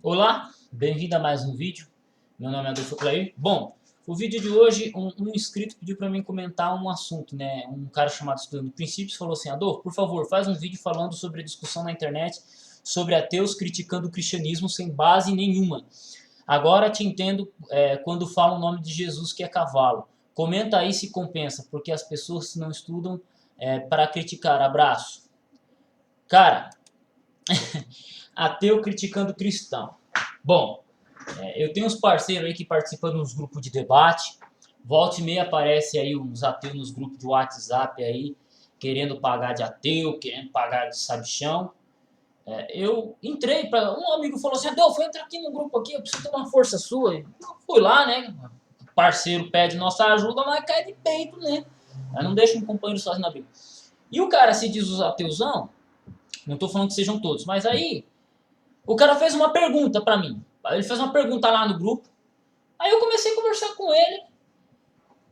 Olá, bem-vindo a mais um vídeo. Meu nome é Adolfo Clair. Bom, o vídeo de hoje, um inscrito pediu para mim comentar um assunto, né? Um cara chamado Estudando Princípios falou assim: Adolfo, por favor, faz um vídeo falando sobre a discussão na internet sobre ateus criticando o cristianismo sem base nenhuma. Agora te entendo quando fala o nome de Jesus que é cavalo. Comenta aí se compensa, porque as pessoas não estudam para criticar. Abraço. Cara, ateu criticando cristão. Bom, eu tenho uns parceiros aí que participam dos grupos de debate. Volta e meia aparece aí uns ateus nos grupos de WhatsApp aí, querendo pagar de ateu, querendo pagar de sabichão. Eu entrei para um amigo falou assim: Adolfo, entra aqui no grupo aqui, eu preciso ter uma força sua. Eu fui lá, né? O parceiro pede nossa ajuda, mas cai de peito, né? Aí não deixa um companheiro sozinho na briga. E o cara se diz os ateuzão, não tô falando que sejam todos, mas aí o cara fez uma pergunta para mim. Ele fez uma pergunta lá no grupo. Aí eu comecei a conversar com ele.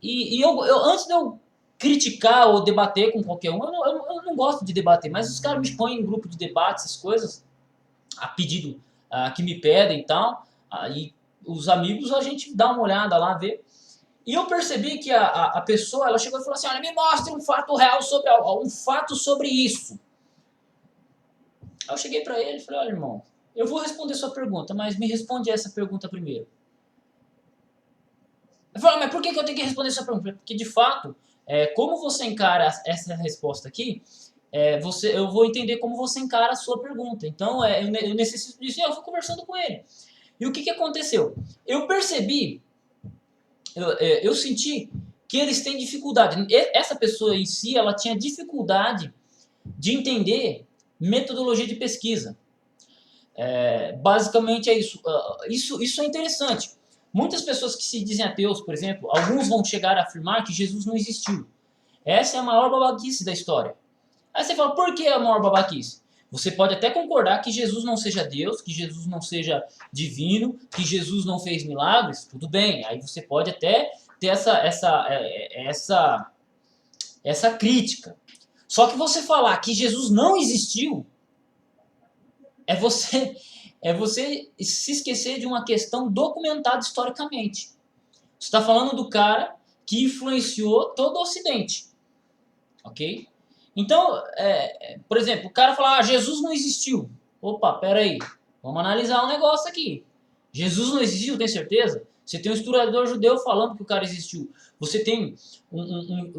E antes de eu criticar ou debater com qualquer um, eu não gosto de debater, mas os caras me põem em grupo de debate, essas coisas, a pedido que me pedem e tal. Aí os amigos a gente dá uma olhada lá, vê. E eu percebi que a pessoa, ela chegou e falou assim: olha, me mostre um fato real sobre um fato sobre isso. Aí eu cheguei para ele e falei: olha, irmão, eu vou responder sua pergunta, mas me responde essa pergunta primeiro. Ele falou: mas por que eu tenho que responder essa pergunta? Porque, de fato, como você encara essa resposta aqui, eu vou entender como você encara a sua pergunta. Então, eu necessito disso. E eu fui conversando com ele. E o que aconteceu? Eu percebi, eu senti que eles têm dificuldade. Essa pessoa em si, ela tinha dificuldade de entender metodologia de pesquisa. Basicamente é isso. Isso é interessante. Muitas pessoas que se dizem ateus, por exemplo, alguns vão chegar a afirmar que Jesus não existiu. Essa é a maior babaquice da história. Aí você fala, por que a maior babaquice? Você pode até concordar que Jesus não seja Deus, que Jesus não seja divino, que Jesus não fez milagres, tudo bem. Aí você pode até ter essa crítica. Só que você falar que Jesus não existiu é você se esquecer de uma questão documentada historicamente. Você está falando do cara que influenciou todo o Ocidente, ok? Então, por exemplo, o cara fala: Jesus não existiu. Opa, peraí, vamos analisar um negócio aqui. Jesus não existiu, tem certeza? Você tem um historiador judeu falando que o cara existiu. Você tem,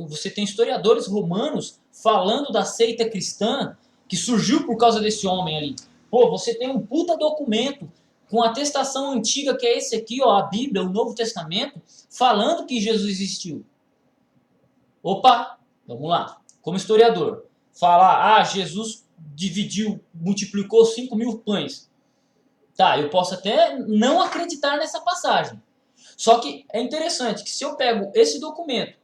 você tem historiadores romanos falando da seita cristã que surgiu por causa desse homem ali. Pô, você tem um puta documento com atestação antiga, que é esse aqui, ó, a Bíblia, o Novo Testamento, falando que Jesus existiu. Opa, vamos lá. Como historiador, falar: Jesus dividiu, multiplicou 5.000 pães. Tá, eu posso até não acreditar nessa passagem. Só que é interessante que se eu pego esse documento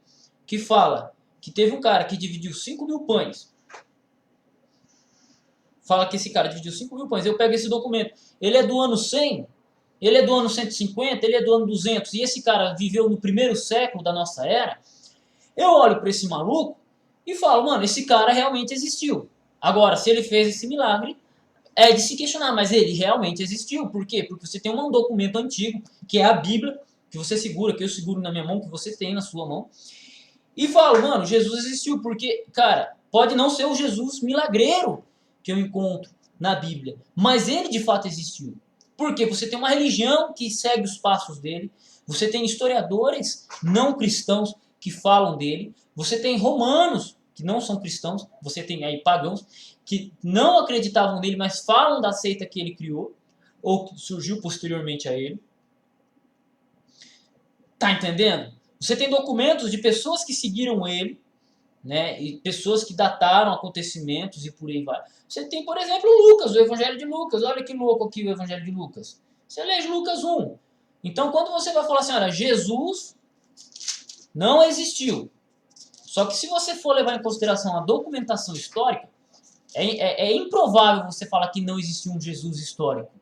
que fala que teve um cara que dividiu 5.000 pães, fala que esse cara dividiu 5.000 pães, eu pego esse documento, ele é do ano 100, ele é do ano 150, ele é do ano 200, e esse cara viveu no primeiro século da nossa era, eu olho para esse maluco e falo: mano, esse cara realmente existiu. Agora, se ele fez esse milagre, é de se questionar, mas ele realmente existiu. Por quê? Porque você tem um documento antigo, que é a Bíblia, que você segura, que eu seguro na minha mão, que você tem na sua mão, e falo: mano, Jesus existiu, porque, cara, pode não ser o Jesus milagreiro que eu encontro na Bíblia, mas ele de fato existiu. Porque você tem uma religião que segue os passos dele, você tem historiadores não cristãos que falam dele, você tem romanos que não são cristãos, você tem aí pagãos que não acreditavam nele, mas falam da seita que ele criou, ou que surgiu posteriormente a ele. Tá entendendo? Você tem documentos de pessoas que seguiram ele, né, e pessoas que dataram acontecimentos e por aí vai. Você tem, por exemplo, Lucas, o Evangelho de Lucas. Olha que louco aqui o Evangelho de Lucas. Você lê Lucas 1. Então, quando você vai falar assim: olha, Jesus não existiu. Só que se você for levar em consideração a documentação histórica, é improvável você falar que não existiu um Jesus histórico.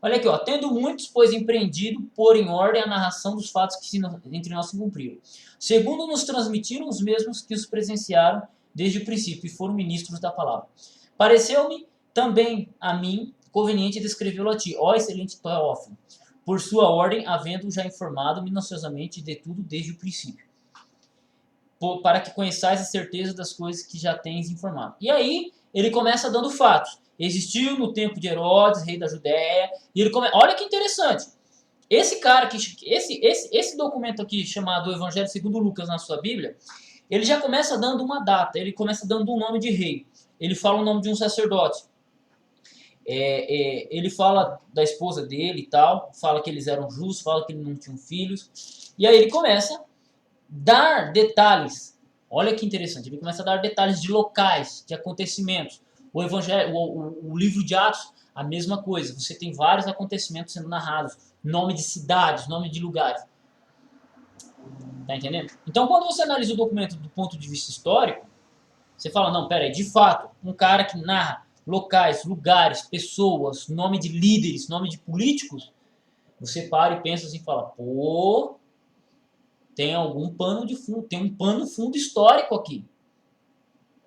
Olha aqui, ó. Tendo muitos, pois, empreendido, pôr em ordem a narração dos fatos que entre nós se cumpriram. Segundo nos transmitiram os mesmos que os presenciaram desde o princípio e foram ministros da palavra. Pareceu-me também a mim conveniente descrevê-lo a ti, ó excelente Teófilo, por sua ordem, havendo já informado minuciosamente de tudo desde o princípio, para que conheçais a certeza das coisas que já tens informado. E aí, ele começa dando fatos. Existiu no tempo de Herodes, rei da Judéia, e ele olha que interessante. Esse cara, esse documento aqui, chamado Evangelho segundo Lucas na sua Bíblia, ele já começa dando uma data, ele começa dando um nome de rei. Ele fala o nome de um sacerdote. Ele fala da esposa dele e tal, fala que eles eram justos, fala que eles não tinham filhos. E aí ele começa a dar detalhes. Olha que interessante, ele começa a dar detalhes de locais, de acontecimentos. O Evangelho, o livro de Atos, a mesma coisa. Você tem vários acontecimentos sendo narrados. Nome de cidades, nome de lugares. Tá entendendo? Então, quando você analisa o documento do ponto de vista histórico, você fala, não, peraí, de fato, um cara que narra locais, lugares, pessoas, nome de líderes, nome de políticos, você para e pensa assim e fala, pô, tem algum pano de fundo, tem um pano fundo histórico aqui.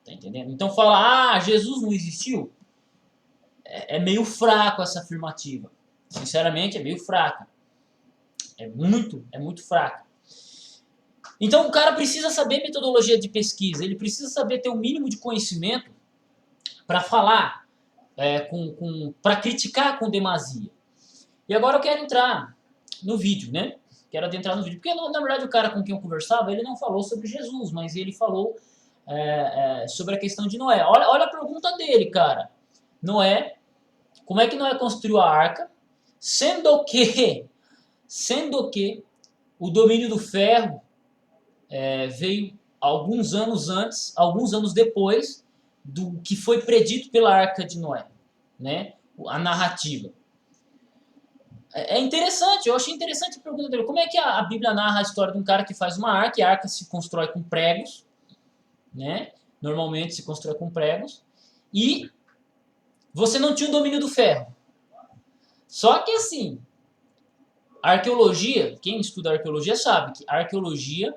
Tá entendendo? Então fala, Jesus não existiu? É meio fraco essa afirmativa. Sinceramente, é meio fraca. É muito fraca. Então o cara precisa saber metodologia de pesquisa, ele precisa saber ter o mínimo de conhecimento para falar, para criticar com demasia. E agora eu quero entrar no vídeo, né? Quero adentrar no vídeo. Porque, na verdade, o cara com quem eu conversava, ele não falou sobre Jesus, mas ele falou sobre a questão de Noé. Olha a pergunta dele, cara. Noé, como é que Noé construiu a arca, sendo que o domínio do ferro veio alguns anos antes, alguns anos depois do que foi predito pela arca de Noé, né? A narrativa. É interessante, eu achei interessante a pergunta dele. Como é que a Bíblia narra a história de um cara que faz uma arca, e a arca se constrói com pregos, né? Normalmente se constrói com pregos, e você não tinha o domínio do ferro. Só que assim, a arqueologia, quem estuda arqueologia sabe que a arqueologia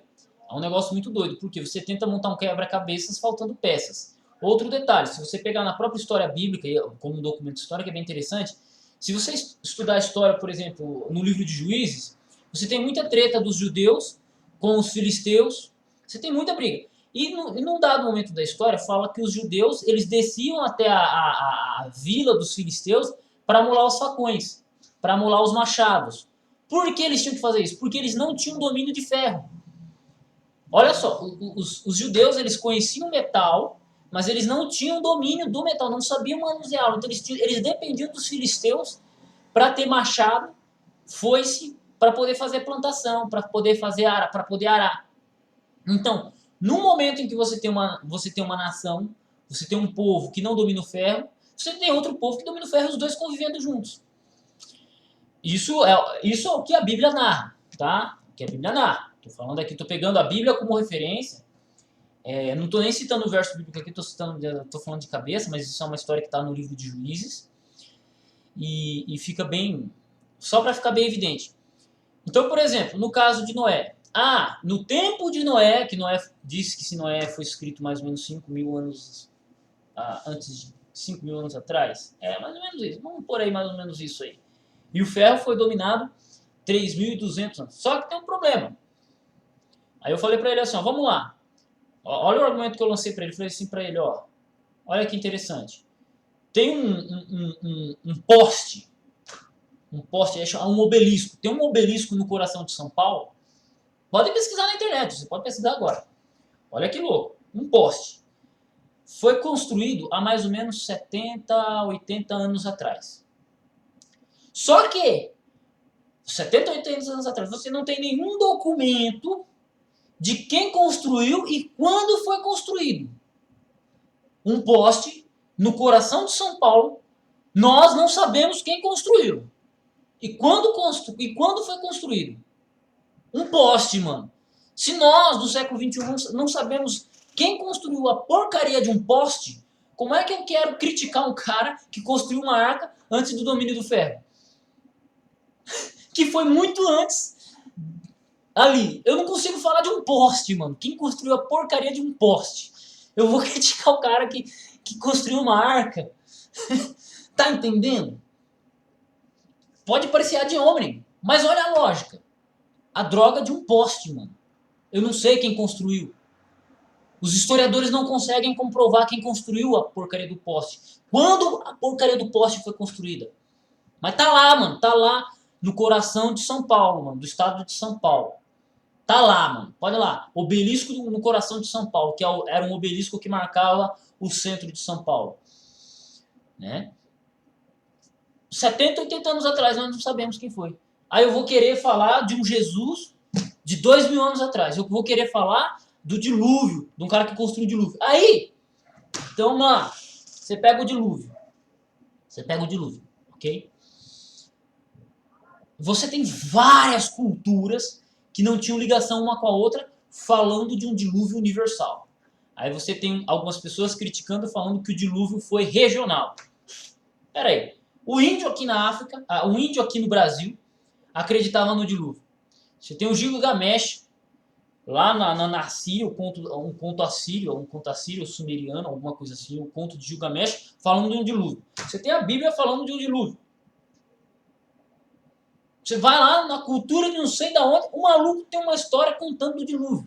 é um negócio muito doido, porque você tenta montar um quebra-cabeças faltando peças. Outro detalhe, se você pegar na própria história bíblica, como um documento histórico, é bem interessante, se você estudar a história, por exemplo, no livro de Juízes, você tem muita treta dos judeus com os filisteus, você tem muita briga. E num dado momento da história, fala que os judeus eles desciam até a vila dos filisteus para amolar os facões, para amolar os machados. Por que eles tinham que fazer isso? Porque eles não tinham domínio de ferro. Olha só, os judeus eles conheciam metal, mas eles não tinham domínio do metal, não sabiam manuseá-lo. Então eles dependiam dos filisteus para ter machado, foice, para poder fazer plantação, para poder arar. Então, no momento em que você tem uma nação, você tem um povo que não domina o ferro, você tem outro povo que domina o ferro, os dois convivendo juntos. Isso é o que a Bíblia narra, tá? O que a Bíblia narra. Tô falando aqui, tô pegando a Bíblia como referência. Não tô nem citando o verso bíblico aqui, tô falando de cabeça, mas isso é uma história que está no livro de Juízes. E fica bem, só para ficar bem evidente. Então, por exemplo, no caso de Noé. No tempo de Noé, que Noé disse que se Noé foi escrito mais ou menos 5.000 anos antes de 5.000 anos atrás. Mais ou menos isso. Vamos por aí mais ou menos isso aí. E o ferro foi dominado 3.200 anos. Só que tem um problema. Aí eu falei para ele assim, vamos lá. Olha o argumento que eu lancei para ele. Eu falei assim para ele, olha que interessante. Tem um poste, um obelisco. Tem um obelisco no coração de São Paulo. Pode pesquisar na internet, você pode pesquisar agora. Olha que louco. Um poste. Foi construído há mais ou menos 70, 80 anos atrás. Só que 70, 80 anos atrás, você não tem nenhum documento de quem construiu e quando foi construído. Um poste no coração de São Paulo, nós não sabemos quem construiu. E quando foi construído? Um poste, mano. Se nós, do século XXI, não sabemos quem construiu a porcaria de um poste, como é que eu quero criticar um cara que construiu uma arca antes do domínio do ferro? Que foi muito antes ali. Eu não consigo falar de um poste, mano. Quem construiu a porcaria de um poste? Eu vou criticar o cara que construiu uma arca Tá entendendo? Pode parecer ad hominem, mas olha a lógica. A droga de um poste, mano. Eu não sei quem construiu. Os historiadores não conseguem comprovar quem construiu a porcaria do poste. Quando a porcaria do poste foi construída? Mas tá lá, mano. Tá lá no coração de São Paulo, mano. Do estado de São Paulo. Tá lá, mano. Olha lá. Obelisco no coração de São Paulo. Que era um obelisco que marcava o centro de São Paulo. Né? 70, 80 anos atrás, nós não sabemos quem foi. Aí eu vou querer falar de um Jesus de 2000 anos atrás. Eu vou querer falar do dilúvio, de um cara que construiu o dilúvio. Aí, então, mano, você pega o dilúvio. Você pega o dilúvio, ok? Você tem várias culturas que não tinham ligação uma com a outra, falando de um dilúvio universal. Aí você tem algumas pessoas criticando, falando que o dilúvio foi regional. Pera aí. O índio aqui na África, o índio aqui no Brasil, acreditava no dilúvio. Você tem o Gilgamesh, lá na Síria, um conto assírio, sumeriano, alguma coisa assim, o conto de Gilgamesh, falando de um dilúvio. Você tem a Bíblia falando de um dilúvio. Você vai lá na cultura de não sei da onde, o maluco tem uma história contando do dilúvio.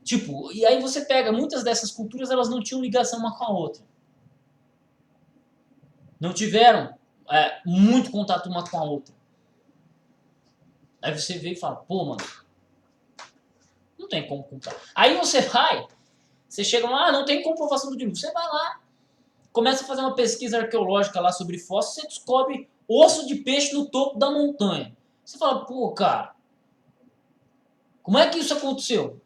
Tipo, e aí você pega, muitas dessas culturas, elas não tinham ligação uma com a outra. Não tiveram muito contato uma com a outra. Aí você vê e fala, pô, mano, não tem como contar. Aí você vai, você chega lá, não tem comprovação do dilúvio. Você vai lá, começa a fazer uma pesquisa arqueológica lá sobre fósseis, você descobre osso de peixe no topo da montanha. Você fala, pô, cara, como é que isso aconteceu?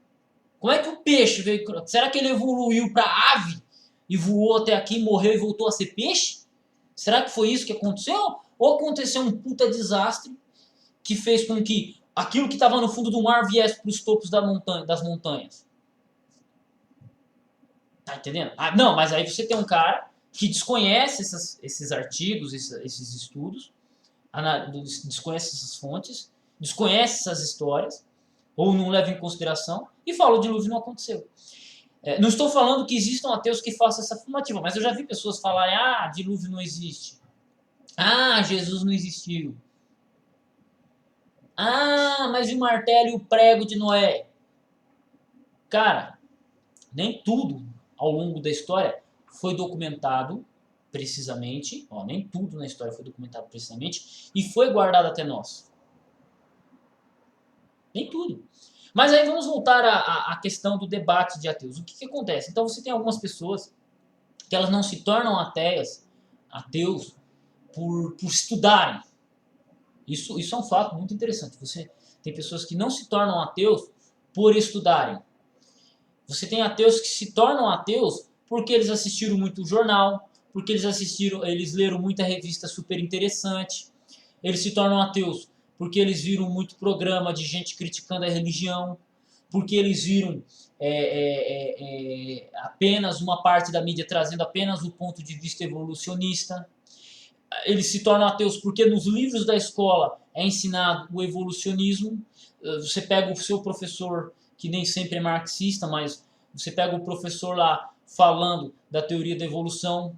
Como é que o peixe veio? Será que ele evoluiu para ave e voou até aqui, morreu e voltou a ser peixe? Será que foi isso que aconteceu? Ou aconteceu um puta desastre que fez com que aquilo que estava no fundo do mar viesse para os topos das montanhas? Tá entendendo? Não, mas aí você tem um cara que desconhece esses artigos, esses estudos, desconhece essas fontes, desconhece essas histórias, ou não leva em consideração, e fala o dilúvio não aconteceu. Não estou falando que existam ateus que façam essa afirmativa, mas eu já vi pessoas falarem, dilúvio não existe. Jesus não existiu. Mas o martelo e o prego de Noé. Cara, nem tudo ao longo da história foi documentado precisamente, nem tudo na história foi documentado precisamente, e foi guardado até nós. Nem tudo. Mas aí vamos voltar à questão do debate de ateus. O que acontece? Então você tem algumas pessoas que elas não se tornam ateus, por estudarem. Isso é um fato muito interessante. Você tem pessoas que não se tornam ateus por estudarem. Você tem ateus que se tornam ateus porque eles assistiram muito jornal, porque eles leram muita revista super interessante. Eles se tornam ateus porque eles viram muito programa de gente criticando a religião, porque eles viram apenas uma parte da mídia trazendo apenas o ponto de vista evolucionista. Eles se tornam ateus porque nos livros da escola é ensinado o evolucionismo. Você pega o seu professor, que nem sempre é marxista, mas você pega o professor lá falando da teoria da evolução.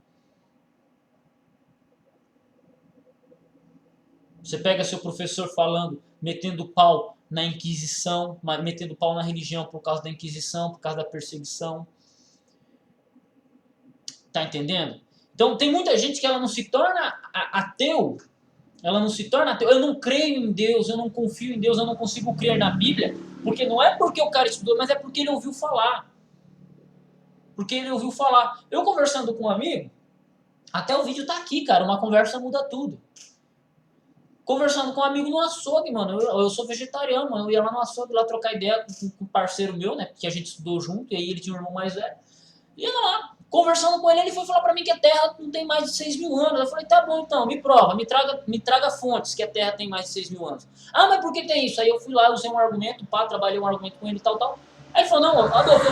Você pega seu professor falando, metendo pau na Inquisição, metendo pau na religião por causa da Inquisição, por causa da perseguição. Tá entendendo? Então tem muita gente que ela não se torna ateu. Ela não se torna ateu. Eu não creio em Deus, eu não confio em Deus, eu não consigo crer na Bíblia, porque não é porque o cara estudou, mas é porque ele ouviu falar. Porque ele ouviu falar. Eu conversando com um amigo, até o vídeo tá aqui, cara, uma conversa muda tudo. Conversando com um amigo no açougue, mano. Eu sou vegetariano, mano. Eu ia lá no açougue lá trocar ideia com um parceiro meu, né? Porque a gente estudou junto, e aí ele tinha um irmão mais velho. Ia lá, conversando com ele, ele foi falar pra mim que a Terra não tem mais de 6 mil anos. Eu falei, tá bom então, me prova, me traga fontes que a Terra tem mais de 6 mil anos. Mas por que tem isso? Aí eu fui lá, usei um argumento, trabalhei um argumento com ele e tal. Aí ele falou, não, Adolfo,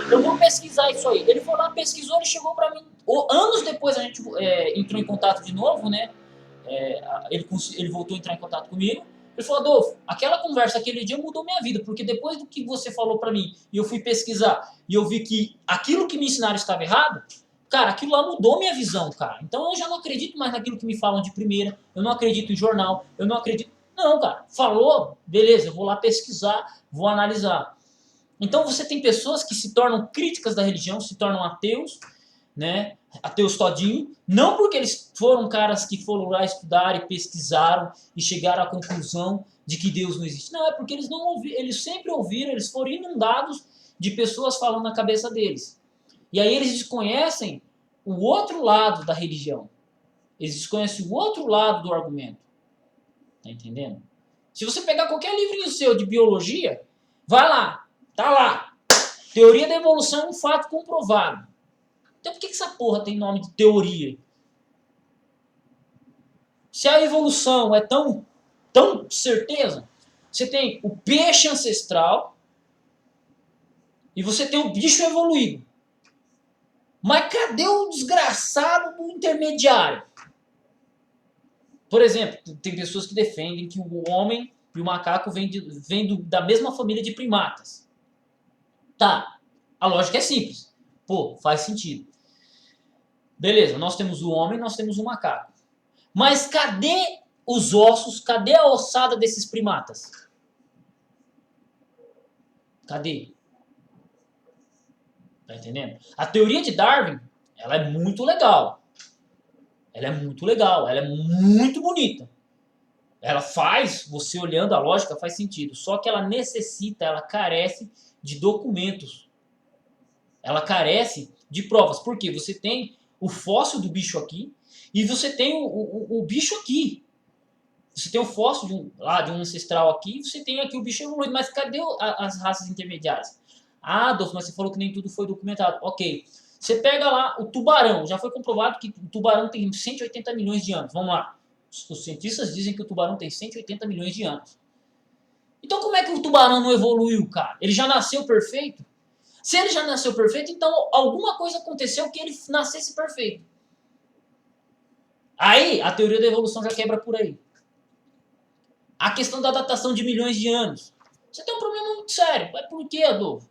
eu vou pesquisar isso aí. Ele foi lá, pesquisou, ele chegou pra mim. Anos depois a gente entrou em contato de novo, né? Ele voltou a entrar em contato comigo. Ele falou, Adolfo, aquela conversa aquele dia mudou minha vida, porque depois do que você falou pra mim, e eu fui pesquisar, e eu vi que aquilo que me ensinaram estava errado, cara, aquilo lá mudou minha visão, cara. Então eu já não acredito mais naquilo que me falam de primeira, eu não acredito em jornal, eu não acredito... Não, cara, falou, beleza, eu vou lá pesquisar, vou analisar. Então você tem pessoas que se tornam críticas da religião, se tornam ateus, né? Ateus todinho, não porque eles foram caras que foram lá estudar e pesquisaram e chegaram à conclusão de que Deus não existe. Não, é porque eles não ouviram, eles sempre ouviram, eles foram inundados de pessoas falando na cabeça deles. E aí eles desconhecem o outro lado da religião. Eles desconhecem o outro lado do argumento. Tá entendendo? Se você pegar qualquer livrinho seu de biologia, vai lá, tá lá. Teoria da evolução é um fato comprovado. Então por que essa porra tem nome de teoria? Se a evolução é tão certeza, você tem o peixe ancestral e você tem o bicho evoluído. Mas cadê o desgraçado do intermediário? Por exemplo, tem pessoas que defendem que o homem e o macaco vêm da mesma família de primatas. Tá, a lógica é simples. Pô, faz sentido. Beleza, nós temos o homem, nós temos o macaco. Mas cadê os ossos, cadê a ossada desses primatas? Cadê? Tá entendendo? A teoria de Darwin, ela é muito legal. Ela é muito legal, ela é muito bonita. Ela faz, você olhando a lógica, faz sentido. Só que ela necessita, ela carece de documentos. Ela carece de provas. Por quê? Você tem o fóssil do bicho aqui e você tem o bicho aqui. Você tem o fóssil de um ancestral aqui e você tem aqui o bicho evoluído. Mas cadê as raças intermediárias? Ah, Adolfo, mas você falou que nem tudo foi documentado. Ok. Você pega lá o tubarão. Já foi comprovado que o tubarão tem 180 milhões de anos. Vamos lá. Os cientistas dizem que o tubarão tem 180 milhões de anos. Então como é que o tubarão não evoluiu, cara? Ele já nasceu perfeito? Se ele já nasceu perfeito, então alguma coisa aconteceu que ele nascesse perfeito. Aí a teoria da evolução já quebra por aí. A questão da datação de milhões de anos. Você tem um problema muito sério. Mas por quê, Adolfo?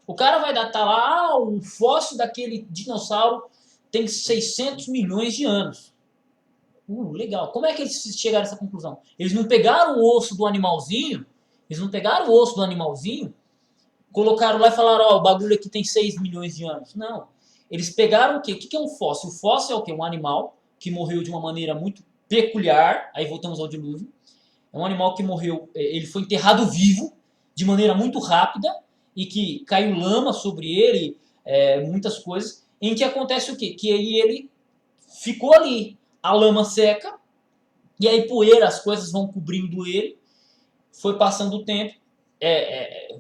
O cara vai datar lá, o fóssil daquele dinossauro tem 600 milhões de anos. Legal. Como é que eles chegaram a essa conclusão? Eles não pegaram o osso do animalzinho, colocaram lá e falaram, ó, o bagulho aqui tem 6 milhões de anos. Não. Eles pegaram o quê? O que é um fóssil? O fóssil é o quê? Um animal que morreu de uma maneira muito peculiar, aí voltamos ao dilúvio. É um animal que morreu, ele foi enterrado vivo, de maneira muito rápida, e que caiu lama sobre ele, muitas coisas, em que acontece o quê? Que aí ele ficou ali, a lama seca, e aí poeira, as coisas vão cobrindo ele, foi passando o tempo,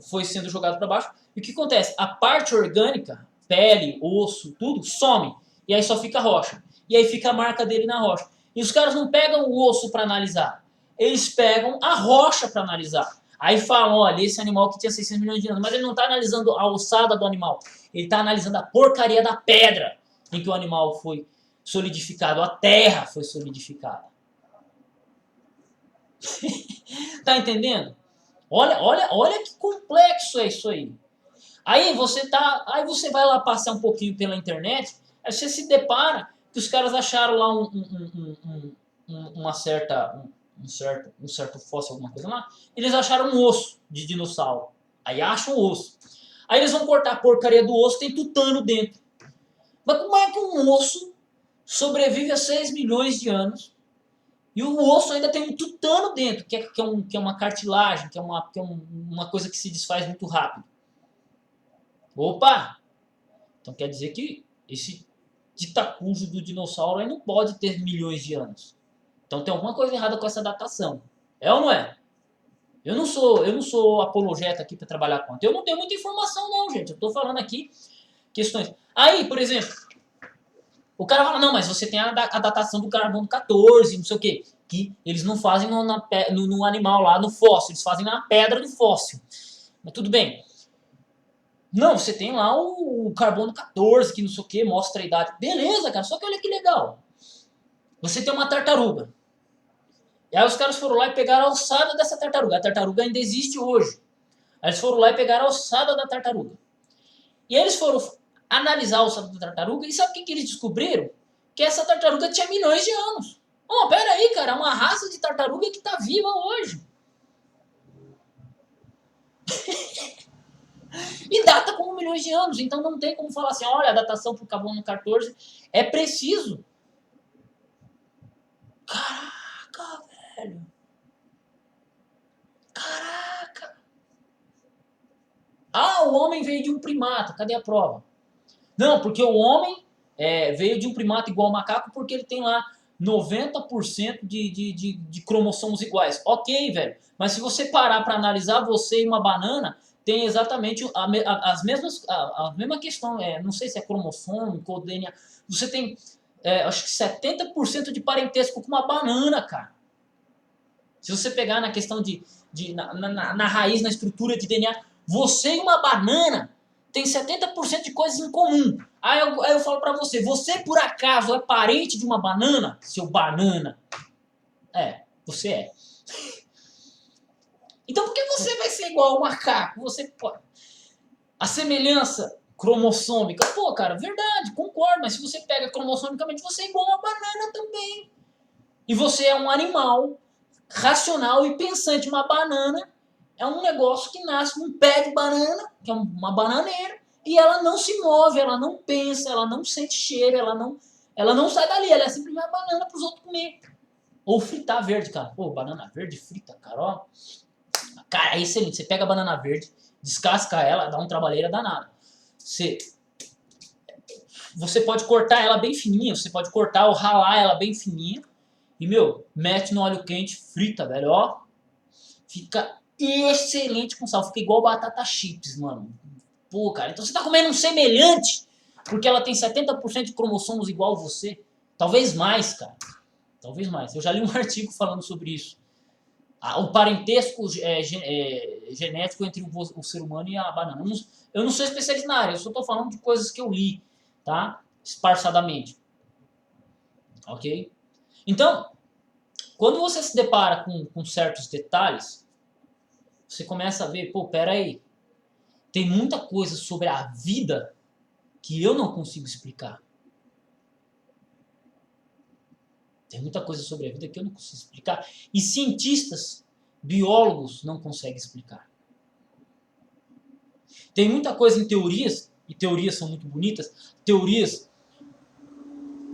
foi sendo jogado para baixo, e o que acontece? A parte orgânica, pele, osso, tudo, some, e aí só fica a rocha, e aí fica a marca dele na rocha. E os caras não pegam o osso para analisar, eles pegam a rocha para analisar. Aí falam, olha, esse animal que tinha 600 milhões de anos, mas ele não está analisando a ossada do animal, ele está analisando a porcaria da pedra em que o animal foi solidificado, a terra foi solidificada. Tá entendendo? Olha que complexo é isso aí. Aí você vai lá passar um pouquinho pela internet, aí você se depara que os caras acharam lá um certo fóssil, alguma coisa lá, eles acharam um osso de dinossauro. Aí acham o osso. Aí eles vão cortar a porcaria do osso, tem tutano dentro. Mas como é que um osso sobrevive a 6 milhões de anos e o osso ainda tem um tutano dentro, que é uma cartilagem, que é uma coisa que se desfaz muito rápido? Opa! Então quer dizer que esse titacujo do dinossauro aí não pode ter milhões de anos. Então tem alguma coisa errada com essa datação. É ou não é? Eu não sou apologeta aqui para trabalhar com. Eu não tenho muita informação não, gente. Eu estou falando aqui questões. Aí, por exemplo, o cara fala, não, mas você tem a datação do carbono 14, não sei o quê. Que eles não fazem no animal lá, no fóssil. Eles fazem na pedra do fóssil. Mas tudo bem. Não, você tem lá o carbono 14, que não sei o quê, mostra a idade. Beleza, cara, só que olha que legal. Você tem uma tartaruga. E aí os caras foram lá e pegaram a alçada dessa tartaruga. A tartaruga ainda existe hoje. Aí eles foram lá e pegaram a alçada da tartaruga. E aí eles foram analisar a alçada da tartaruga e sabe o que eles descobriram? Que essa tartaruga tinha milhões de anos. Oh, pera aí, cara, é uma raça de tartaruga que está viva hoje. E data como milhões de anos. Então não tem como falar assim, olha, a datação para o carbono 14 é preciso. Caraca, velho. Caraca. Ah, o homem veio de um primata. Cadê a prova? Não, porque o homem veio de um primata igual ao macaco porque ele tem lá 90% de cromossomos iguais. Ok, velho. Mas se você parar para analisar, você e uma banana tem exatamente as mesmas, a mesma questão. Não sei se é cromossômico ou DNA. Você tem, acho que 70% de parentesco com uma banana, cara. Se você pegar na questão na raiz, na estrutura de DNA, você e uma banana tem 70% de coisas em comum. Aí eu falo pra você, você por acaso é parente de uma banana? Seu banana. Você é. Então por que você vai ser igual ao macaco? Você pode. A semelhança cromossômica, pô, cara, verdade, concordo, mas se você pega cromossomicamente, você é igual a uma banana também. E você é um animal racional e pensante. Uma banana é um negócio que nasce num pé de banana, que é uma bananeira, e ela não se move, ela não pensa, ela não sente cheiro, ela não sai dali, ela é simplesmente uma banana para os outros comer. Ou fritar verde, cara. Pô, banana verde frita, cara, ó. Cara, é excelente. Você pega a banana verde, descasca ela, dá um trabalheira danado. Você pode cortar ela bem fininha, você pode cortar ou ralar ela bem fininha. E, meu, mete no óleo quente, frita, velho, ó. Fica excelente com sal. Fica igual batata chips, mano. Pô, cara, então você tá comendo um semelhante porque ela tem 70% de cromossomos igual a você. Talvez mais, cara. Talvez mais. Eu já li um artigo falando sobre isso. O parentesco genético entre o ser humano e a banana. Eu não sou especialista na área, eu só tô falando de coisas que eu li, tá? Esparçadamente. Ok? Então, quando você se depara com certos detalhes, você começa a ver, pô, pera aí, tem muita coisa sobre a vida que eu não consigo explicar. Tem muita coisa sobre a vida que eu não consigo explicar. E cientistas, biólogos não conseguem explicar. Tem muita coisa em teorias, e teorias são muito bonitas, teorias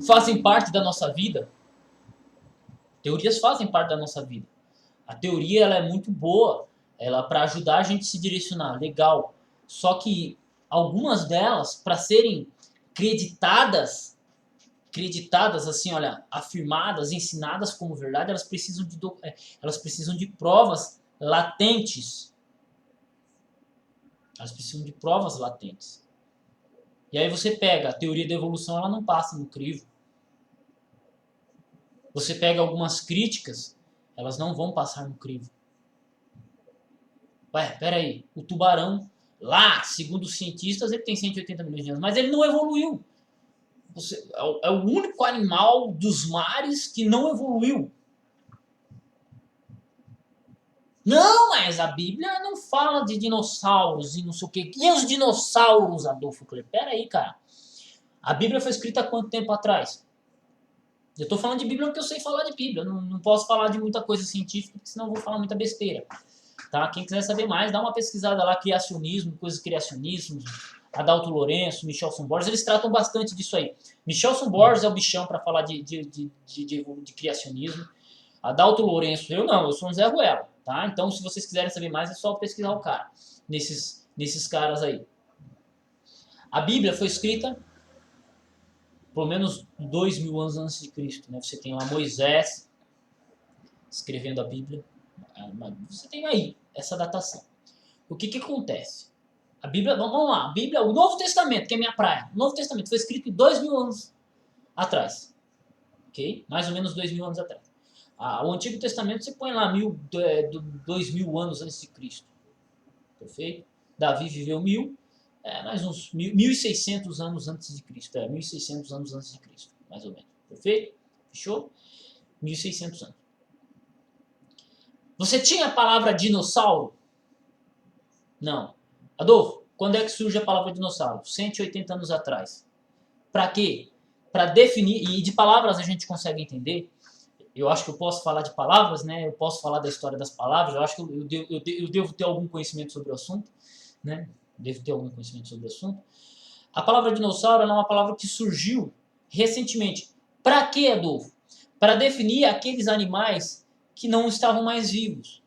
fazem parte da nossa vida. Teorias fazem parte da nossa vida. A teoria ela é muito boa, ela para ajudar a gente a se direcionar, legal. Só que algumas delas, para serem creditadas assim, olha, afirmadas, ensinadas como verdade, elas precisam de provas latentes. Elas precisam de provas latentes. E aí você pega a teoria da evolução, ela não passa no crivo. Você pega algumas críticas, elas não vão passar no crivo. Ué, peraí, o tubarão, lá, segundo os cientistas, ele tem 180 milhões de anos, mas ele não evoluiu. É o único animal dos mares que não evoluiu. Não, mas a Bíblia não fala de dinossauros e não sei o quê. E os dinossauros, Adolfo Kleber? Pera aí, cara. A Bíblia foi escrita há quanto tempo atrás? Eu tô falando de Bíblia porque eu sei falar de Bíblia. Eu não posso falar de muita coisa científica, porque senão eu vou falar muita besteira. Tá? Quem quiser saber mais, dá uma pesquisada lá, criacionismo, coisas criacionismo, Adalto Lourenço, Michelson Borges, eles tratam bastante disso aí. Michelson Borges é o bichão para falar de criacionismo. Adalto Lourenço, eu não, eu sou um Zé Ruela, tá? Então, se vocês quiserem saber mais, é só pesquisar o cara, nesses caras aí. A Bíblia foi escrita pelo menos 2000 anos antes de Cristo, né? Você tem lá Moisés escrevendo a Bíblia. Você tem aí essa datação. O que acontece? A Bíblia, vamos lá, a Bíblia, o Novo Testamento, que é minha praia. O Novo Testamento foi escrito 2000 anos atrás. Ok? Mais ou menos 2000 anos atrás. O Antigo Testamento você põe lá 2000 anos antes de Cristo. Perfeito? Davi viveu mais uns 1600 anos antes de Cristo. 1600 anos antes de Cristo, mais ou menos. Perfeito? Fechou? 1600 anos. Você tinha a palavra dinossauro? Não. Adolfo, quando é que surge a palavra dinossauro? 180 anos atrás. Para quê? Para definir, e de palavras a gente consegue entender. Eu acho que eu posso falar de palavras, né? Eu posso falar da história das palavras. Eu acho que eu devo ter algum conhecimento sobre o assunto, né? Devo ter algum conhecimento sobre o assunto. A palavra dinossauro é uma palavra que surgiu recentemente. Para quê, Adolfo? Para definir aqueles animais que não estavam mais vivos,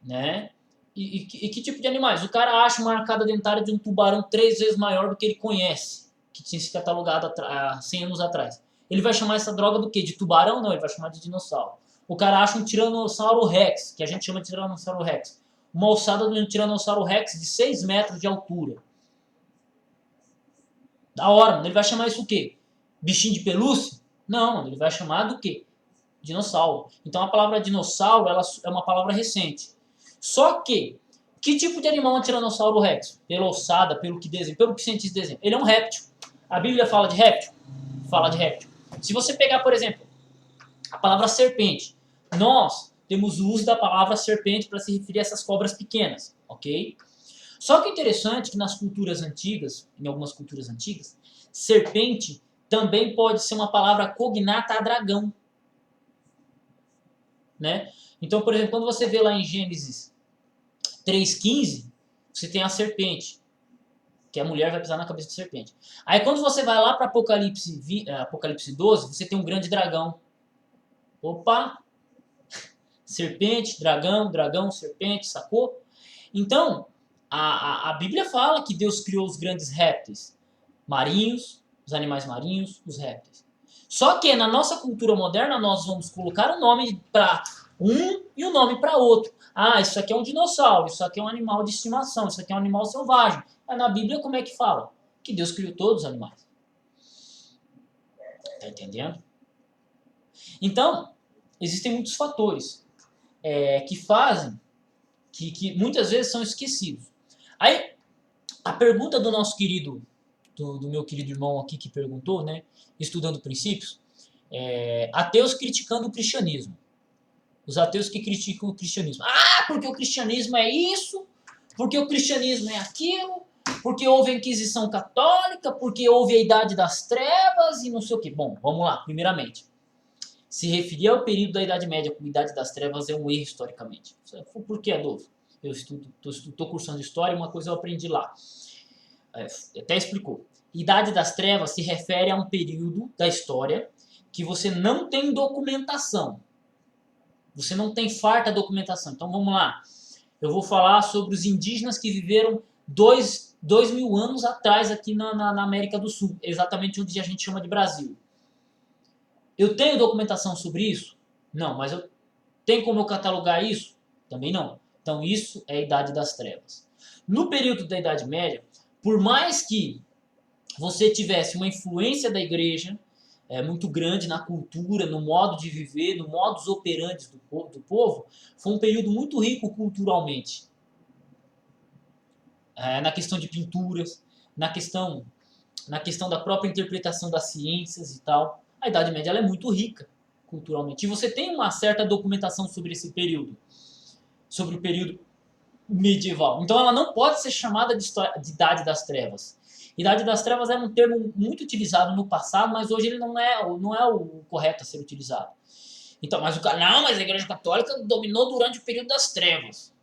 né? E que tipo de animais? O cara acha uma arcada dentária de um tubarão 3 vezes maior do que ele conhece, que tinha se catalogado há 100 anos atrás. Ele vai chamar essa droga do quê? De tubarão? Não, ele vai chamar de dinossauro. O cara acha um Tiranossauro Rex, que a gente chama de Tiranossauro Rex. Uma ossada de um Tiranossauro Rex de 6 metros de altura. Da hora, mano. Ele vai chamar isso o quê? Bichinho de pelúcia? Não, mano. Ele vai chamar do quê? Dinossauro. Então a palavra dinossauro ela é uma palavra recente. Só que tipo de animal é um Tiranossauro Rex? Pela ossada, pelo que desenha, pelo que cientistas desenham. Ele é um réptil. A Bíblia fala de réptil? Fala de réptil. Se você pegar, por exemplo, a palavra serpente, nós temos o uso da palavra serpente para se referir a essas cobras pequenas, ok? Só que é interessante que nas culturas antigas, em algumas culturas antigas, serpente também pode ser uma palavra cognata a dragão, né? Então, por exemplo, quando você vê lá em Gênesis 3,15, você tem a serpente, que a mulher vai pisar na cabeça da serpente. Aí quando você vai lá para Apocalipse 12, você tem um grande dragão. Opa! Serpente, dragão, dragão, serpente, sacou? Então, a Bíblia fala que Deus criou os grandes répteis marinhos, os animais marinhos, os répteis. Só que na nossa cultura moderna nós vamos colocar o nome para um e o nome para outro. Ah, isso aqui é um dinossauro, isso aqui é um animal de estimação, isso aqui é um animal selvagem. Mas na Bíblia como é que fala? Que Deus criou todos os animais. Tá entendendo? Então, existem muitos fatores que fazem que muitas vezes são esquecidos. Aí, a pergunta do nosso querido, do meu querido irmão aqui que perguntou, né, estudando princípios, ateus criticando o cristianismo. Os ateus que criticam o cristianismo. Ah, porque o cristianismo é isso, porque o cristianismo é aquilo, porque houve a Inquisição Católica, porque houve a Idade das Trevas e não sei o que. Bom, vamos lá, primeiramente. Se referir ao período da Idade Média como Idade das Trevas é um erro historicamente. Por que, Adolfo? Eu estou cursando História e uma coisa eu aprendi lá. Até explicou. Idade das Trevas se refere a um período da história que você não tem documentação. Você não tem farta documentação. Então vamos lá. Eu vou falar sobre os indígenas que viveram 2.000 anos atrás aqui na América do Sul. Exatamente onde a gente chama de Brasil. Eu tenho documentação sobre isso? Não, mas eu tenho como eu catalogar isso? Também não. Então isso é a Idade das Trevas. No período da Idade Média, por mais que você tivesse uma influência da igreja muito grande na cultura, no modo de viver, no modus operandi do povo, foi um período muito rico culturalmente. Na questão de pinturas, na questão da própria interpretação das ciências e tal. A Idade Média ela é muito rica culturalmente. E você tem uma certa documentação sobre esse período, sobre o período medieval. Então ela não pode ser chamada de Idade das Trevas. Idade das Trevas era um termo muito utilizado no passado, mas hoje ele não é o correto a ser utilizado. Então, mas o cara, não, mas a Igreja Católica dominou durante o período das Trevas.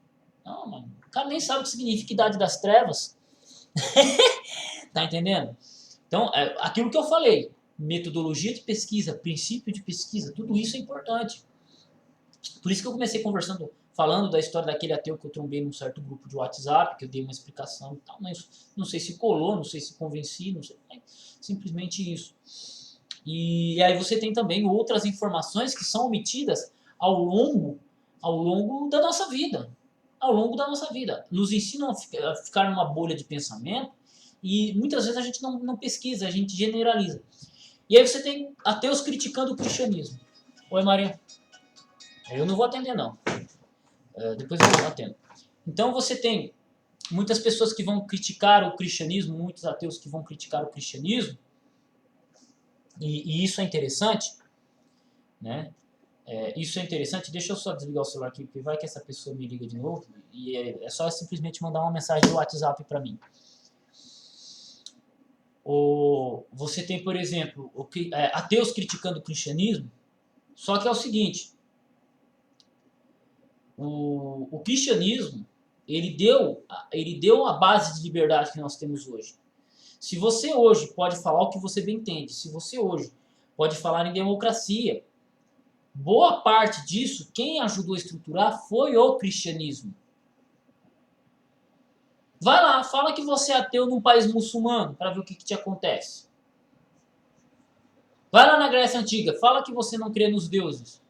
Não, mano, o cara nem sabe o que significa Idade das Trevas. Tá entendendo? Então, aquilo que eu falei, metodologia de pesquisa, princípio de pesquisa, tudo isso é importante. Por isso que eu comecei falando da história daquele ateu que eu trombei num certo grupo de WhatsApp, que eu dei uma explicação e tal, mas não sei se colou, não sei se convenci, não sei, simplesmente isso. E aí você tem também outras informações que são omitidas ao longo da nossa vida. Ao longo da nossa vida. Nos ensinam a ficar numa bolha de pensamento e muitas vezes a gente não pesquisa, a gente generaliza. E aí você tem ateus criticando o cristianismo. Oi, Maria. Eu não vou atender, não. Depois eu atendo. Então você tem muitas pessoas que vão criticar o cristianismo, muitos ateus que vão criticar o cristianismo, e isso é interessante, né? Isso é interessante. Deixa eu só desligar o celular aqui, porque vai que essa pessoa me liga de novo. E é só simplesmente mandar uma mensagem do WhatsApp para mim. Você tem, por exemplo, ateus criticando o cristianismo. Só que é o seguinte, o cristianismo, ele deu a base de liberdade que nós temos hoje. Se você hoje pode falar o que você bem entende, se você hoje pode falar em democracia, boa parte disso, quem ajudou a estruturar foi o cristianismo. Vai lá, fala que você é ateu num país muçulmano, para ver o que te acontece. Vai lá na Grécia Antiga, fala que você não crê nos deuses.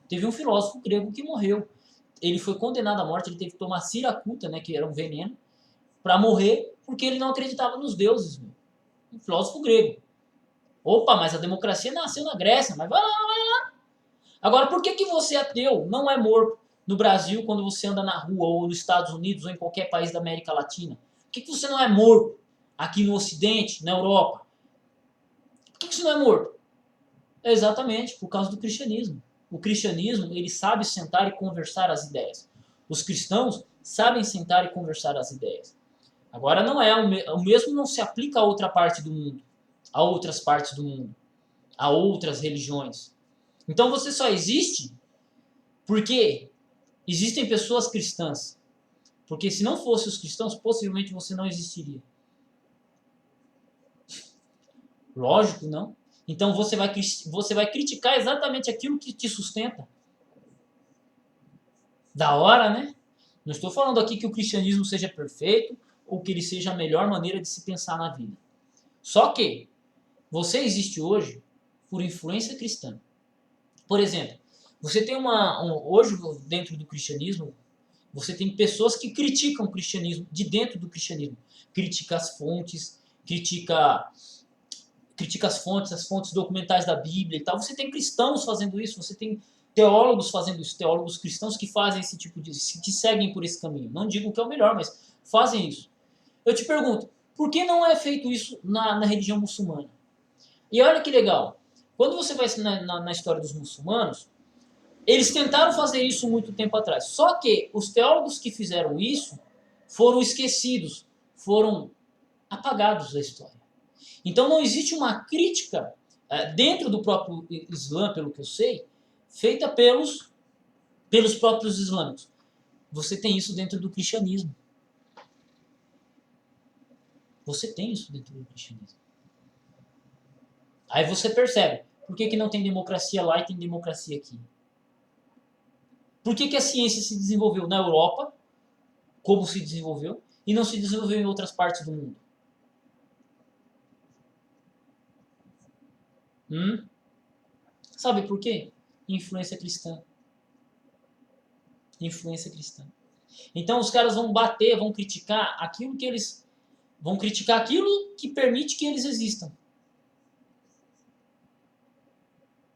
Teve um filósofo grego que morreu. Ele foi condenado à morte, ele teve que tomar Siracuta, né, que era um veneno, para morrer, porque ele não acreditava nos deuses. Meu. Um filósofo grego. Opa, mas a democracia nasceu na Grécia, mas vai lá, vai lá. Agora, por que você ateu não é morto no Brasil quando você anda na rua, ou nos Estados Unidos, ou em qualquer país da América Latina? Por que você não é morto aqui no Ocidente, na Europa? Por que você não é morto? É exatamente por causa do cristianismo. O cristianismo, ele sabe sentar e conversar as ideias. Os cristãos sabem sentar e conversar as ideias. Agora, não é o mesmo não se aplica a outra parte do mundo, a outras partes do mundo, a outras religiões. Então você só existe porque existem pessoas cristãs. Porque se não fossem os cristãos, possivelmente você não existiria. Lógico, não? Então você vai criticar exatamente aquilo que te sustenta. Da hora, né? Não estou falando aqui que o cristianismo seja perfeito ou que ele seja a melhor maneira de se pensar na vida. Só que você existe hoje por influência cristã. Por exemplo, você tem hoje dentro do cristianismo, você tem pessoas que criticam o cristianismo de dentro do cristianismo. Critica as fontes, critica as fontes documentais da Bíblia e tal. Você tem cristãos fazendo isso, você tem teólogos fazendo isso, teólogos cristãos que fazem esse tipo de... que seguem por esse caminho. Não digo que é o melhor, mas fazem isso. Eu te pergunto, por que não é feito isso na religião muçulmana? E olha que legal, quando você vai na história dos muçulmanos, eles tentaram fazer isso muito tempo atrás. Só que os teólogos que fizeram isso foram esquecidos, foram apagados da história. Então não existe uma crítica dentro do próprio Islã, pelo que eu sei, feita pelos próprios islâmicos. Você tem isso dentro do cristianismo. Você tem isso dentro do cristianismo. Aí você percebe, por que não tem democracia lá e tem democracia aqui? Por que a ciência se desenvolveu na Europa, como se desenvolveu, e não se desenvolveu em outras partes do mundo? Sabe por quê? Influência cristã. Influência cristã. Então os caras vão bater, vão criticar aquilo que eles... vão criticar aquilo que permite que eles existam.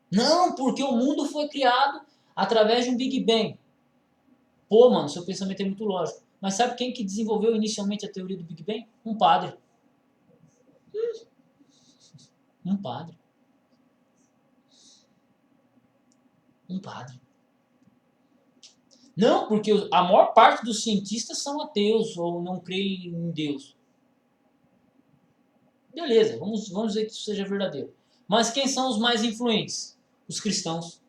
Não, porque o mundo foi criado através de um Big Bang. Pô, mano, seu pensamento é muito lógico. Mas sabe quem que desenvolveu inicialmente a teoria do Big Bang? Um padre. Um padre. Um padre. Não, porque a maior parte dos cientistas são ateus ou não creem em Deus. Beleza, vamos dizer que isso seja verdadeiro. Mas quem são os mais influentes? Os cristãos.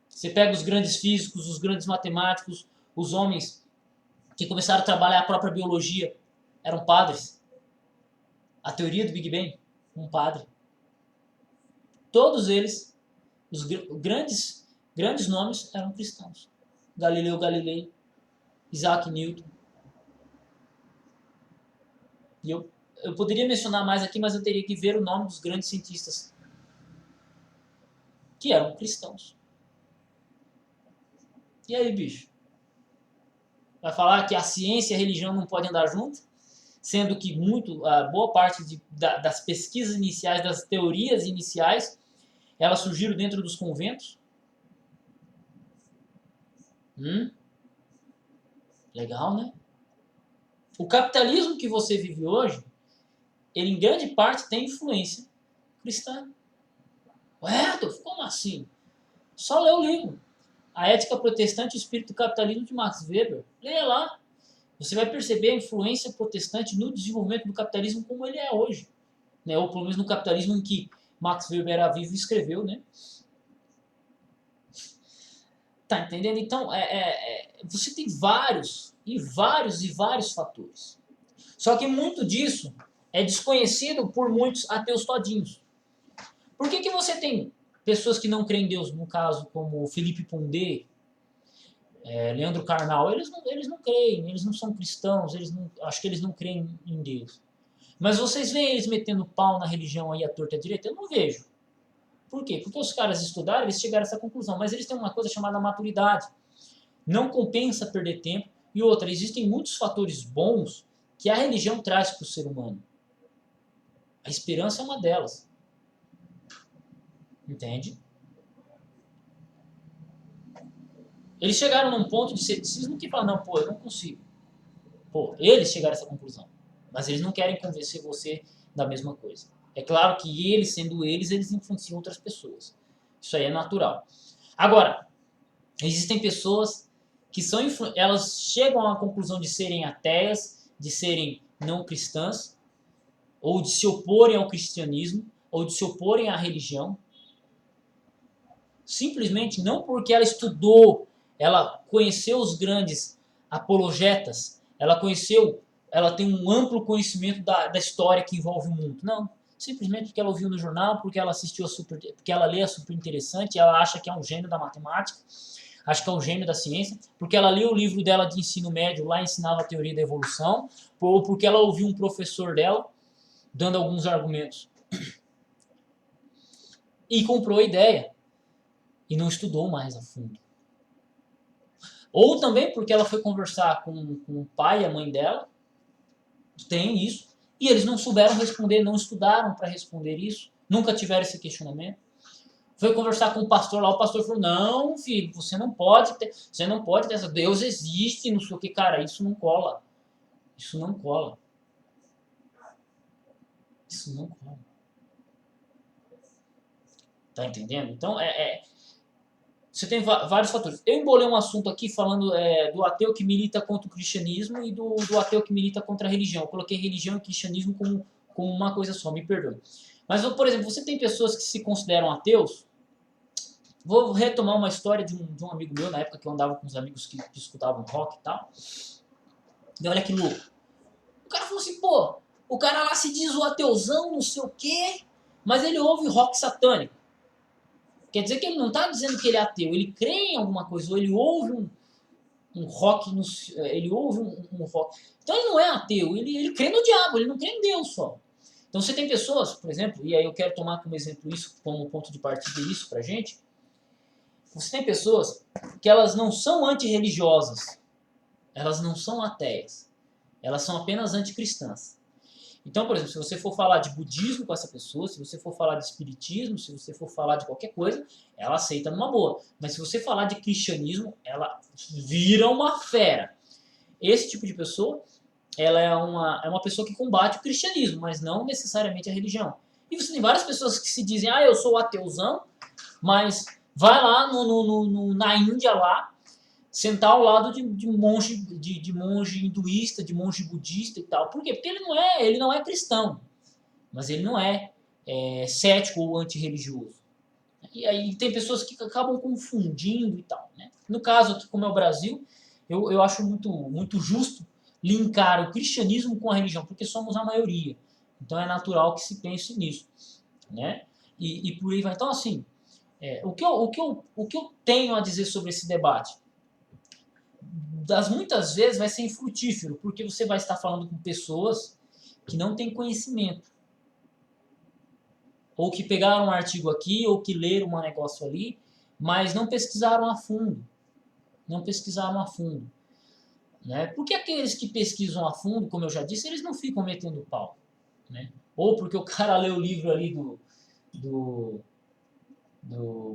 Você pega os grandes físicos, os grandes matemáticos, os homens que começaram a trabalhar a própria biologia, eram padres. A teoria do Big Bang, um padre. Todos eles, os grandes nomes, eram cristãos. Galileu Galilei, Isaac Newton. E eu poderia mencionar mais aqui, mas eu teria que ver o nome dos grandes cientistas que eram cristãos. E aí, bicho? Vai falar que a ciência e a religião não podem andar junto? Sendo que boa parte das pesquisas iniciais, das teorias iniciais, elas surgiram dentro dos conventos? Legal, né? O capitalismo que você vive hoje, ele em grande parte tem influência cristã. Ué, Adolfo, como assim? Só lê o livro. A Ética Protestante e o Espírito do Capitalismo de Max Weber. Leia lá. Você vai perceber a influência protestante no desenvolvimento do capitalismo como ele é hoje. Né? Ou pelo menos no capitalismo em que Max Weber era vivo e escreveu. Né? Tá entendendo? Então, você tem vários fatores. Só que muito disso é desconhecido por muitos ateus todinhos. Por que você tem pessoas que não creem em Deus, no caso, como Felipe Pondé, Leandro Carnal? Eles não creem, eles não são cristãos, acho que eles não creem em Deus. Mas vocês veem eles metendo pau na religião aí à torta e à direita? Eu não vejo. Por quê? Porque os caras estudaram, eles chegaram a essa conclusão. Mas eles têm uma coisa chamada maturidade. Não compensa perder tempo. E outra, existem muitos fatores bons que a religião traz para o ser humano. A esperança é uma delas. Entende? Eles chegaram num ponto de ceticismo que falam, não, pô, eu não consigo. Pô, eles chegaram a essa conclusão. Mas eles não querem convencer você da mesma coisa. É claro que eles, sendo eles influenciam outras pessoas. Isso aí é natural. Agora, existem pessoas que elas chegam à conclusão de serem ateias, de serem não cristãs, ou de se oporem ao cristianismo, ou de se oporem à religião, simplesmente não porque ela estudou, ela conheceu os grandes apologetas, ela tem um amplo conhecimento da história que envolve o mundo. Não, simplesmente porque ela ouviu no jornal, porque ela assistiu porque ela lê a Super Interessante, ela acha que é um gênio da matemática, acha que é um gênio da ciência, porque ela leu o livro dela de ensino médio, lá ensinava a teoria da evolução, ou porque ela ouviu um professor dela dando alguns argumentos e comprou a ideia e não estudou mais a fundo. Ou também porque ela foi conversar com o pai e a mãe dela, tem isso, e eles não souberam responder, não estudaram para responder isso, nunca tiveram esse questionamento. Foi conversar com o pastor lá, o pastor falou, não, filho, você não pode ter essa, Deus existe, não sei o que, cara, isso não cola. Isso não cola. Isso não cola. Tá entendendo? Então, você tem vários fatores. Eu embolei um assunto aqui falando do ateu que milita contra o cristianismo e do ateu que milita contra a religião. Eu coloquei religião e cristianismo como uma coisa só, me perdoe. Mas, por exemplo, você tem pessoas que se consideram ateus. Vou retomar uma história de um amigo meu, na época que eu andava com uns amigos que escutavam rock e tal. E olha que louco. O cara falou assim, pô, o cara lá se diz o ateuzão, não sei o quê, mas ele ouve rock satânico. Quer dizer que ele não está dizendo que ele é ateu, ele crê em alguma coisa, ou ele ouve um rock, ele ouve um rock. Então ele não é ateu, ele crê no diabo, ele não crê em Deus só. Então você tem pessoas, por exemplo, e aí eu quero tomar como exemplo isso, como ponto de partida isso pra gente, você tem pessoas que elas não são antirreligiosas, elas não são ateias, elas são apenas anticristãs. Então, por exemplo, se você for falar de budismo com essa pessoa, se você for falar de espiritismo, se você for falar de qualquer coisa, ela aceita numa boa. Mas se você falar de cristianismo, ela vira uma fera. Esse tipo de pessoa, ela é uma pessoa que combate o cristianismo, mas não necessariamente a religião. E você tem várias pessoas que se dizem, eu sou ateuzão, mas vai lá na Índia lá, sentar ao lado de monge hinduísta, de monge budista e tal. Por quê? Porque ele não é cristão, mas ele não é cético ou antirreligioso. E aí tem pessoas que acabam confundindo e tal. Né? No caso aqui, como é o Brasil, eu acho muito justo linkar o cristianismo com a religião, porque somos a maioria. Então é natural que se pense nisso. Né? E por aí vai. Então, assim, o que eu tenho a dizer sobre esse debate? Das muitas vezes vai ser infrutífero, porque você vai estar falando com pessoas que não têm conhecimento. Ou que pegaram um artigo aqui, ou que leram um negócio ali, mas não pesquisaram a fundo. Não pesquisaram a fundo. Né? Porque aqueles que pesquisam a fundo, como eu já disse, eles não ficam metendo pau. Né? Ou porque o cara lê o livro ali do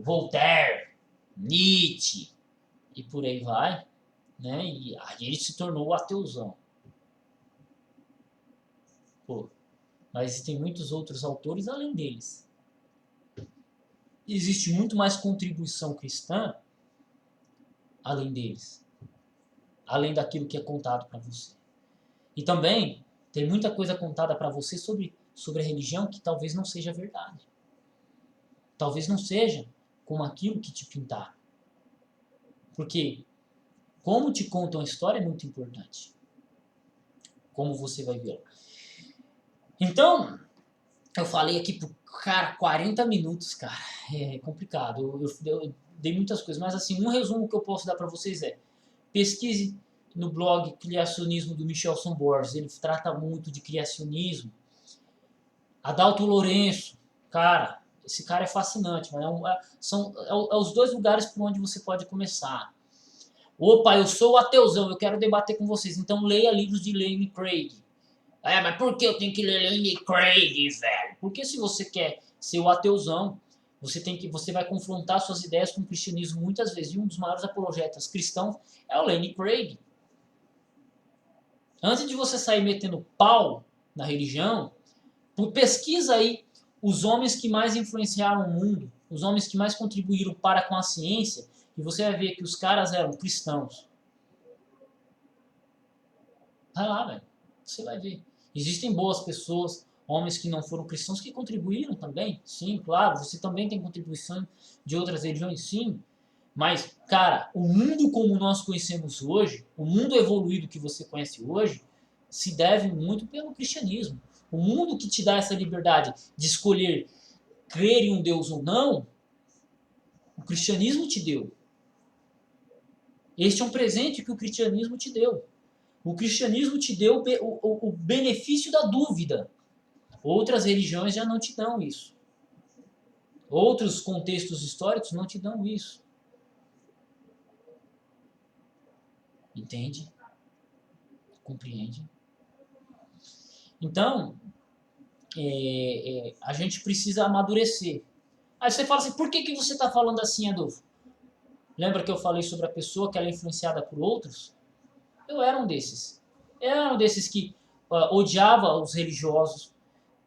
Voltaire, Nietzsche, e por aí vai, né? E aí ele se tornou o ateuzão. Pô, mas existem muitos outros autores além deles. existe muito mais contribuição cristã além deles, além daquilo que é contado para você. E também tem muita coisa contada para você sobre a religião que talvez não seja verdade. Talvez não seja como aquilo que te pintaram. Porque como te contam a história é muito importante. Como você vai ver. Então, eu falei aqui por, cara, 40 minutos, cara. É complicado. Eu dei muitas coisas, mas assim, um resumo que eu posso dar para vocês é: pesquise no blog Criacionismo do Michelson Borges. Ele trata muito de criacionismo. Adalto Lourenço, cara, esse cara é fascinante, mas são os dois lugares por onde você pode começar. Opa, eu sou ateuzão, eu quero debater com vocês, então leia livros de Lane Craig. Mas por que eu tenho que ler Lane Craig, velho? Porque se você quer ser o ateuzão, você vai confrontar suas ideias com o cristianismo muitas vezes. E um dos maiores apologetas cristãos é o Lane Craig. Antes de você sair metendo pau na religião, pesquisa aí os homens que mais influenciaram o mundo, os homens que mais contribuíram para com a ciência, e você vai ver que os caras eram cristãos. Vai lá, velho. Você vai ver. Existem boas pessoas, homens que não foram cristãos, que contribuíram também. Sim, claro. Você também tem contribuição de outras religiões, sim. Mas, cara, o mundo como nós conhecemos hoje, o mundo evoluído que você conhece hoje, se deve muito pelo cristianismo. O mundo que te dá essa liberdade de escolher crer em um Deus ou não, o cristianismo te deu. Este é um presente que o cristianismo te deu. O cristianismo te deu o benefício da dúvida. Outras religiões já não te dão isso. Outros contextos históricos não te dão isso. Entende? Compreende? Então, a gente precisa amadurecer. Aí você fala assim, por que você está falando assim, Adolfo? Lembra que eu falei sobre a pessoa que ela é influenciada por outros? Eu era um desses. Eu era um desses que odiava os religiosos.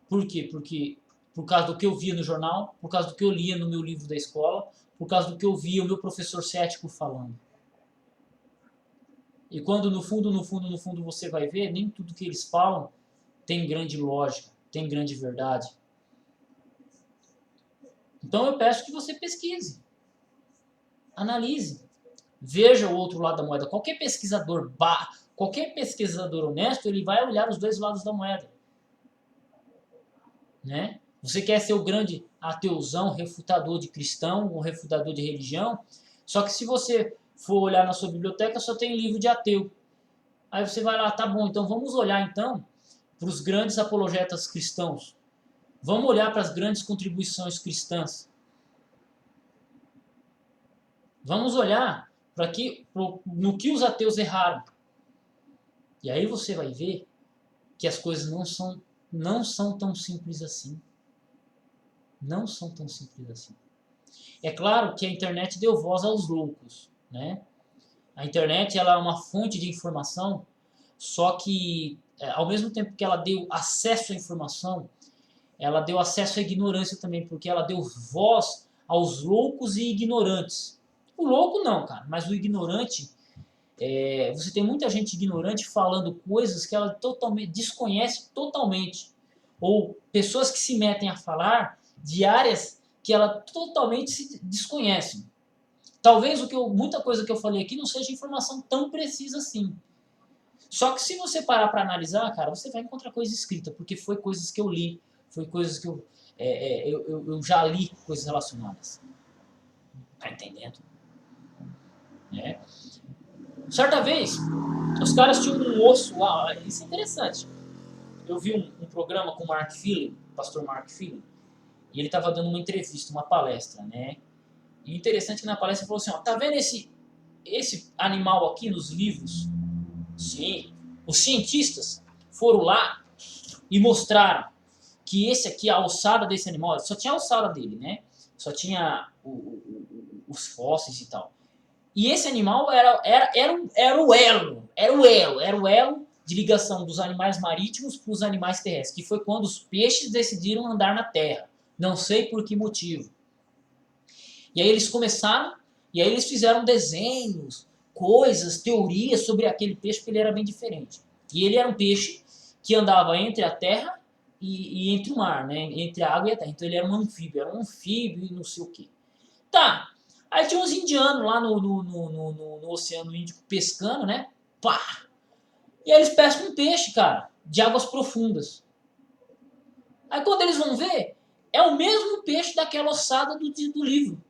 Por quê? Porque por causa do que eu via no jornal, por causa do que eu lia no meu livro da escola, por causa do que eu via o meu professor cético falando. E quando no fundo você vai ver, nem tudo que eles falam tem grande lógica, tem grande verdade. Então eu peço que você pesquise, analise, veja o outro lado da moeda. Qualquer pesquisador honesto, ele vai olhar os dois lados da moeda. Né? Você quer ser o grande ateuzão, refutador de cristão, ou refutador de religião, só que se você for olhar na sua biblioteca, só tem livro de ateu. Aí você vai lá, tá bom, então vamos olhar então para os grandes apologetas cristãos. Vamos olhar para as grandes contribuições cristãs. Vamos olhar no que os ateus erraram. E aí você vai ver que as coisas não são tão simples assim. Não são tão simples assim. É claro que a internet deu voz aos loucos, né? A internet ela é uma fonte de informação, só que ao mesmo tempo que ela deu acesso à informação, ela deu acesso à ignorância também, porque ela deu voz aos loucos e ignorantes. O louco não, cara, mas o ignorante, você tem muita gente ignorante falando coisas que ela totalmente desconhece totalmente. Ou pessoas que se metem a falar de áreas que ela totalmente se desconhecem. Talvez muita coisa que eu falei aqui não seja informação tão precisa assim. Só que se você parar para analisar, cara, você vai encontrar coisa escrita, porque foi coisas que eu li, foi coisas que eu já li coisas relacionadas. Tá entendendo? Certa vez, os caras tinham um osso lá, isso é interessante. Eu vi um programa com o Mark Philip, o pastor Mark Philip, e ele estava dando uma entrevista, uma palestra, né? E interessante que na palestra ele falou assim, ó, tá vendo esse animal aqui nos livros? Sim. Os cientistas foram lá e mostraram que esse aqui, a alçada desse animal, só tinha a alçada dele, né? Só tinha os fósseis e tal. E esse animal era o elo de ligação dos animais marítimos para os animais terrestres, que foi quando os peixes decidiram andar na terra. Não sei por que motivo. E aí eles começaram, e aí eles fizeram desenhos, coisas, teorias sobre aquele peixe, porque ele era bem diferente. E ele era um peixe que andava entre a terra e entre o mar, né? Entre a água e a terra. Então ele era um anfíbio e não sei o quê. Tá. Aí tinha uns indianos lá no Oceano Índico pescando, né? Pá! E aí eles pescam um peixe, cara, de águas profundas. Aí quando eles vão ver, é o mesmo peixe daquela ossada do livro.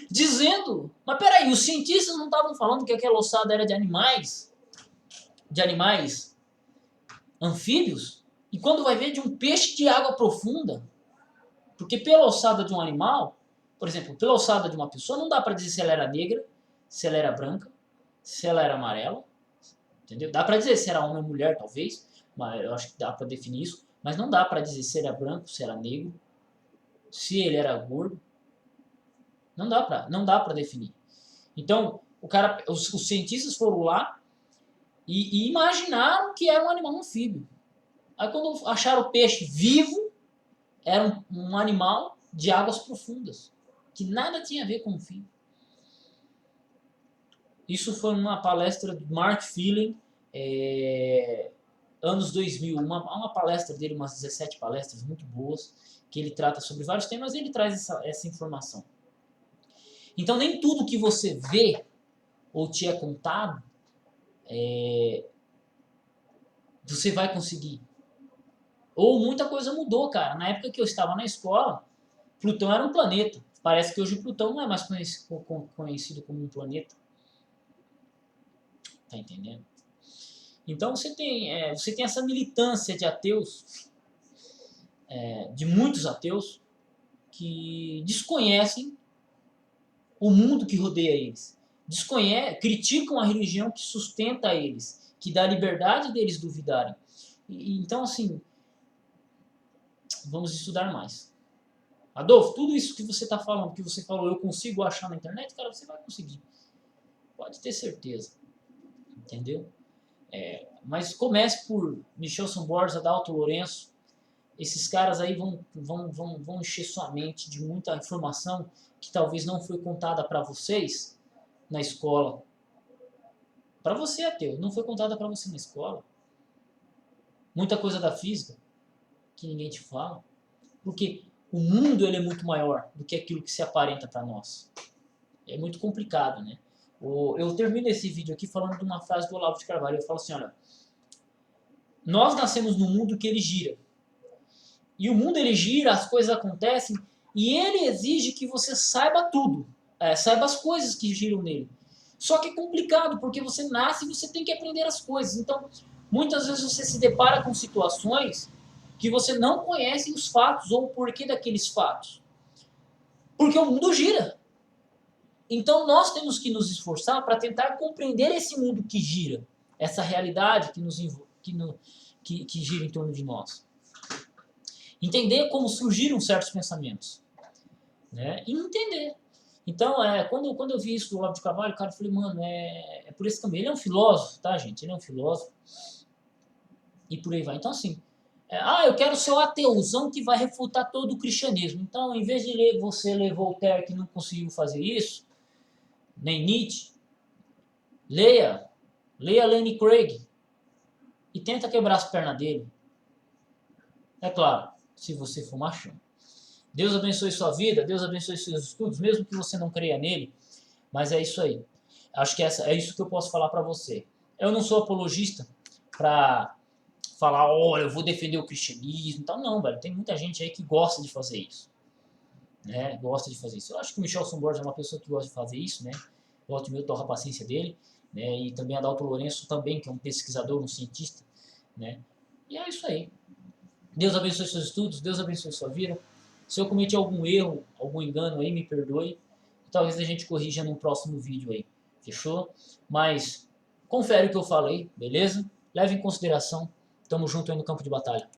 Dizendo, mas peraí, os cientistas não estavam falando que aquela ossada era de animais anfíbios? E quando vai ver de um peixe de água profunda? Porque pela ossada de um animal, por exemplo, pela ossada de uma pessoa, não dá para dizer se ela era negra, se ela era branca, se ela era amarela, entendeu? Dá para dizer se era homem ou mulher, talvez, mas eu acho que dá para definir isso, mas não dá para dizer se era branco, se era negro, se ele era gordo. Não dá para definir. Então, os cientistas foram lá e imaginaram que era um animal anfíbio. Aí quando acharam o peixe vivo, era um animal de águas profundas, que nada tinha a ver com anfíbio. Isso foi uma palestra do Mark Phelan, anos 2000, uma palestra dele, umas 17 palestras muito boas, que ele trata sobre vários temas e ele traz essa informação. Então nem tudo que você vê ou te é contado, você vai conseguir. Ou muita coisa mudou, cara. Na época que eu estava na escola, Plutão era um planeta. Parece que hoje Plutão não é mais conhecido como um planeta. Tá entendendo? Então você tem essa militância de ateus, de muitos ateus, que desconhecem o mundo que rodeia eles. Criticam a religião que sustenta eles, que dá liberdade deles duvidarem. Então, assim, vamos estudar mais. Adolfo, tudo isso que você está falando, que você falou, eu consigo achar na internet, cara, você vai conseguir. Pode ter certeza. Entendeu? Mas comece por Michelson Borges, Adalto Lourenço. Esses caras aí vão encher sua mente de muita informação que talvez não foi contada para vocês na escola. Para você, ateu, não foi contada para você na escola. Muita coisa da física que ninguém te fala. Porque o mundo ele é muito maior do que aquilo que se aparenta para nós. É muito complicado, né? Eu termino esse vídeo aqui falando de uma frase do Olavo de Carvalho. Eu falo assim, olha, nós nascemos num mundo que ele gira. E o mundo ele gira, as coisas acontecem, e ele exige que você saiba tudo. Saiba as coisas que giram nele. Só que é complicado, porque você nasce e você tem que aprender as coisas. Então, muitas vezes você se depara com situações que você não conhece os fatos ou o porquê daqueles fatos. Porque o mundo gira. Então nós temos que nos esforçar para tentar compreender esse mundo que gira, essa realidade que gira em torno de nós. Entender como surgiram certos pensamentos. Né? E entender. Então, quando eu vi isso do Olavo de Carvalho, cara, eu falei, mano, é por esse caminho. Ele é um filósofo, tá, gente? Ele é um filósofo. E por aí vai. Então, assim, eu quero ser o ateuzão que vai refutar todo o cristianismo. Então, em vez de você ler Voltaire, que não conseguiu fazer isso, nem Nietzsche, leia Lenny Craig e tenta quebrar as pernas dele. É claro, se você for machão. Deus abençoe sua vida, Deus abençoe seus estudos, mesmo que você não creia nele, mas é isso aí. Acho que é isso que eu posso falar para você. Eu não sou apologista para falar, olha, eu vou defender o cristianismo e tal. Não, velho, tem muita gente aí que gosta de fazer isso. Né? Gosta de fazer isso. Eu acho que o Michelson Borges é uma pessoa que gosta de fazer isso, né? Gosto de torra a paciência dele, né? E também Adalto Lourenço também, que é um pesquisador, um cientista, né? E é isso aí. Deus abençoe seus estudos, Deus abençoe sua vida. Se eu cometi algum erro, algum engano aí, me perdoe. Talvez a gente corrija num próximo vídeo aí. Fechou? Mas confere o que eu falei, beleza? Leve em consideração. Tamo junto aí no campo de batalha.